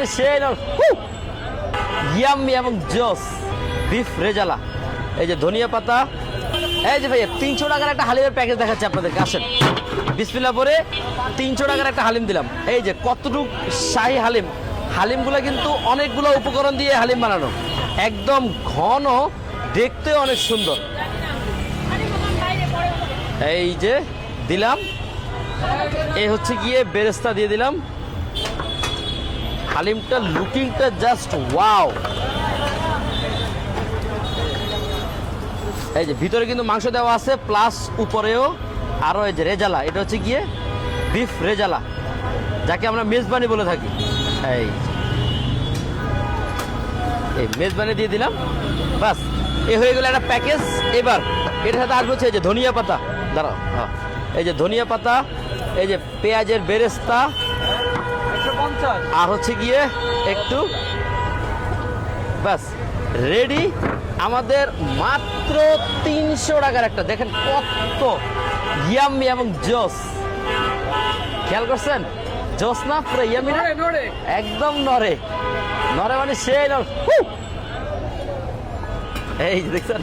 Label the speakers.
Speaker 1: মানে সেই ইয়াম্মি এবং জোস বিফ রেজালা। এই যে ধনিয়া পাতা, এই যে ভাইয়া 300 টাকার একটা হালিমের প্যাকেজ দেখাচ্ছি আপনাদেরকে, আসেন। বিসমিল্লাহ পরে 300 টাকার একটা হালিম দিলাম। এই যে কতটুক শাহী হালিম, হালিমগুলো কিন্তু অনেকগুলো উপকরণ দিয়ে হালিম বানানো, একদম ঘন, দেখতে অনেক সুন্দর। এই যে দিলাম, এই হচ্ছে গিয়ে বেরেস্তা দিয়ে দিলাম। হালিমটা লুকিংটা জাস্ট ওয়াও। এই যে ভিতরে কিন্তু মাংস দেওয়া আছে, প্লাস উপরেও আরো এই যে রেজালা, এটা হচ্ছে গিয়ে বিফ রেজালা, যাকে আমরা মেজবানি বলে থাকি। এই মেজবানি দিয়ে দিলাম, বাস এ হয়ে গেল একটা প্যাকেজ। এবার এটার সাথে আসবে হচ্ছে এই যে ধনিয়া পাতা, দাঁড়াও, হ্যাঁ, এই যে ধনিয়া পাতা, এই যে পেঁয়াজের বেরেস্তা, আর হচ্ছে গিয়ে একটু, বাস রেডি আমাদের মাত্র 300 টাকার একটা। দেখেন কত ইয়াম্মি এবং জোস, খেয়াল করছেন? জোস না পুরো ইয়াম্মি না, একদম নরে নরে মানে সেই এই যে দেখছেন